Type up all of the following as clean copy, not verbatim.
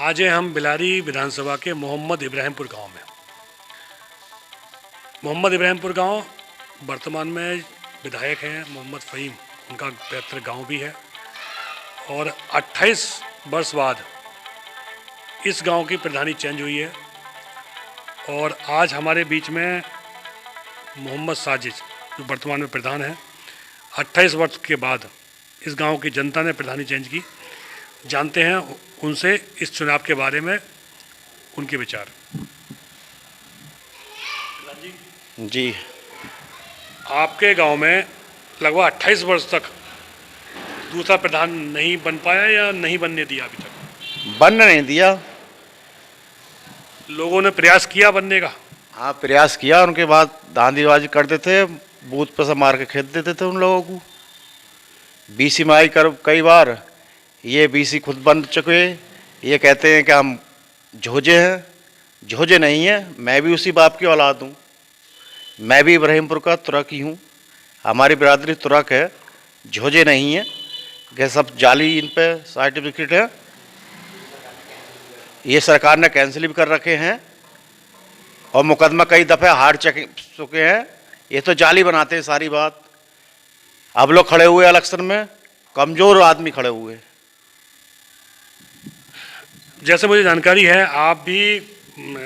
आज हैं हम बिलारी विधानसभा के मोहम्मद इब्राहिमपुर गांव में। मोहम्मद इब्राहिमपुर गांव वर्तमान में विधायक हैं मोहम्मद फ़हीम, उनका पैतृक गांव भी है और 28 वर्ष बाद इस गांव की प्रधानी चेंज हुई है। और आज हमारे बीच में मोहम्मद साजिद जो वर्तमान में प्रधान है, 28 वर्ष के बाद इस गांव की जनता ने प्रधानी चेंज की। जानते हैं उनसे इस चुनाव के बारे में उनके विचार। जी, आपके गांव में लगभग 28 वर्ष तक दूसरा प्रधान नहीं बन पाया या नहीं बनने दिया? अभी तक बनने नहीं दिया। लोगों ने प्रयास किया बनने का? हाँ, प्रयास किया। उनके बाद धांधलीबाजी करते थे, बूथ पर से मार के खेत देते थे उन लोगों को। बीसी में आई कर कई बार, ये बीसी खुद बन चुके। ये कहते हैं कि हम झोजे हैं, झोजे नहीं हैं। मैं भी उसी बाप की औलाद हूँ, मैं भी इब्राहिमपुर का तुरक ही हूँ। हमारी बिरादरी तुरक है, झोजे नहीं है। कि सब जाली इन पे सर्टिफिकेट है, ये सरकार ने कैंसिल भी कर रखे हैं और मुकदमा कई दफ़े हार चुके हैं। ये तो जाली बनाते हैं सारी बात। अब लोग खड़े हुए इलेक्शन में, कमज़ोर आदमी खड़े हुए। जैसे मुझे जानकारी है, आप भी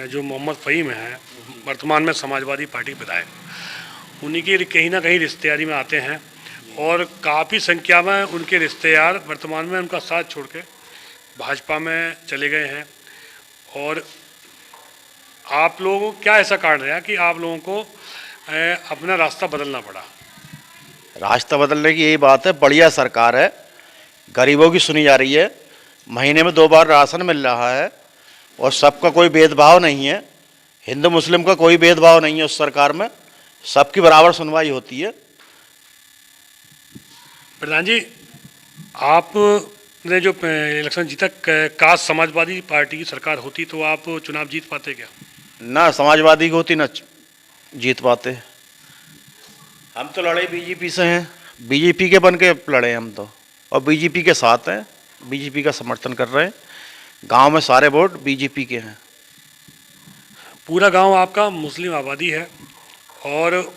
जो मोहम्मद फ़हीम हैं वर्तमान में समाजवादी पार्टी विधायक, उन्हीं की कहीं ना कहीं रिश्तेदारी में आते हैं और काफ़ी संख्या में उनके रिश्तेदार वर्तमान में उनका साथ छोड़ के भाजपा में चले गए हैं। और आप लोगों को क्या ऐसा कारण रहा कि आप लोगों को अपना रास्ता बदलना पड़ा? रास्ता बदलने की यही बात है, बढ़िया सरकार है, गरीबों की सुनी जा रही है, महीने में 2 बार राशन मिल रहा है और सबका कोई भेदभाव नहीं है। हिंदू मुस्लिम का कोई भेदभाव नहीं है उस सरकार में, सबकी बराबर सुनवाई होती है। प्रधान जी, आपने जो इलेक्शन जीता, काश समाजवादी पार्टी की सरकार होती तो आप चुनाव जीत पाते क्या? ना समाजवादी की होती ना जीत पाते। हम तो लड़े बीजेपी से हैं, बीजेपी के बन के लड़े हम तो, और बीजेपी के साथ हैं, बीजेपी का समर्थन कर रहे हैं। गांव में सारे वोट बीजेपी के हैं। पूरा गांव आपका मुस्लिम आबादी है और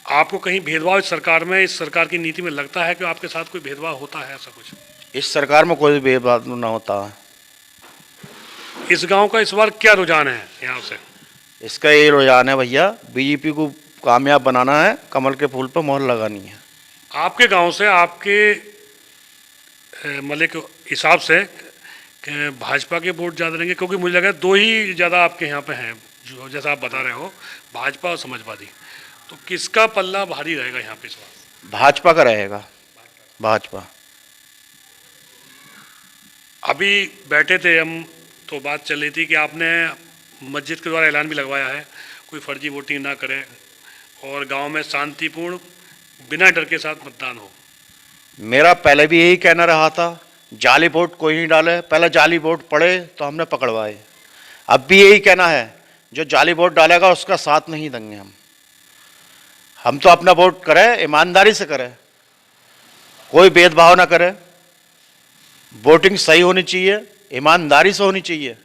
आपको कहीं भेदभाव इस सरकार में, इस सरकार की नीति में लगता है कि आपके साथ कोई भेदभाव होता है? ऐसा कुछ इस सरकार में कोई भेदभाव ना होता है। इस गांव का इस बार क्या रुझान है यहाँ से? इसका ये रुझान है भैया, बीजेपी को कामयाब बनाना है, कमल के फूल पर मोहर लगानी है। आपके गांव से आपके मतलब के हिसाब से भाजपा के वोट ज़्यादा रहेंगे? क्योंकि मुझे लगा 2 ही ज़्यादा आपके यहाँ पे हैं, जो जैसा आप बता रहे हो, भाजपा और समाजवादी। तो किसका पल्ला भारी रहेगा यहाँ पे इस बार? भाजपा का रहेगा, भाजपा। अभी बैठे थे हम तो बात चल रही थी कि आपने मस्जिद के द्वारा ऐलान भी लगवाया है कोई फर्जी वोटिंग ना करे और गांव में शांतिपूर्ण बिना डर के साथ मतदान हो। मेरा पहले भी यही कहना रहा था, जाली वोट कोई नहीं डाले। पहले जाली वोट पड़े तो हमने पकड़वाए। अब भी यही कहना है, जो जाली वोट डालेगा उसका साथ नहीं देंगे हम तो अपना वोट करें, ईमानदारी से करें, कोई भेदभाव ना करें। वोटिंग सही होनी चाहिए, ईमानदारी से होनी चाहिए।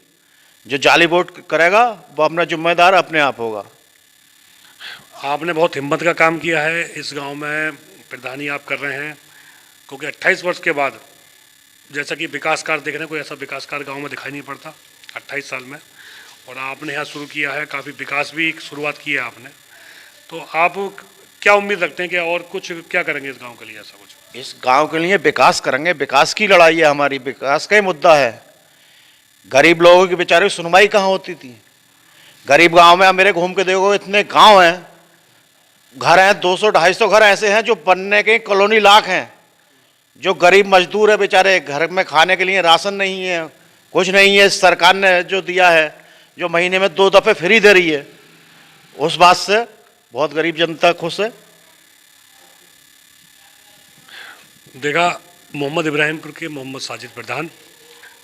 जो जाली वोट करेगा वो अपना जिम्मेदार अपने आप होगा। आपने बहुत हिम्मत का काम किया है, इस गांव में प्रधानी आप कर रहे हैं, क्योंकि 28 वर्ष के बाद जैसा कि विकास कार्य देख रहे हैं, कोई ऐसा विकास कार्य गाँव में दिखाई नहीं पड़ता 28 साल में। और आपने यहाँ शुरू किया है, काफ़ी विकास भी शुरुआत की है आपने। तो आप क्या उम्मीद रखते हैं कि और कुछ क्या करेंगे इस गांव के लिए? ऐसा कुछ इस गांव के लिए विकास करेंगे, विकास की लड़ाई है हमारी, विकास का ही मुद्दा है। गरीब लोगों की बेचारे सुनवाई कहाँ होती थी? गरीब गांव में मेरे घूम के देखो, इतने गांव हैं, घर हैं, 200-250 घर ऐसे हैं जो बनने के कॉलोनी लाख हैं। जो गरीब मजदूर है बेचारे, घर में खाने के लिए राशन नहीं है, कुछ नहीं है। सरकार ने जो दिया है, जो महीने में 2 दफ़े फ्री दे रही है, उस बात से बहुत गरीब जनता खुश है। देखा, मोहम्मद इब्राहिमपुर के मोहम्मद साजिद प्रधान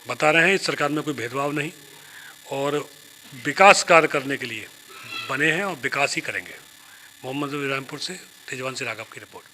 बता रहे हैं इस सरकार में कोई भेदभाव नहीं और विकास कार्य करने के लिए बने हैं और विकास ही करेंगे। मोहम्मद इब्राहिमपुर से तेजवान से राघव की रिपोर्ट।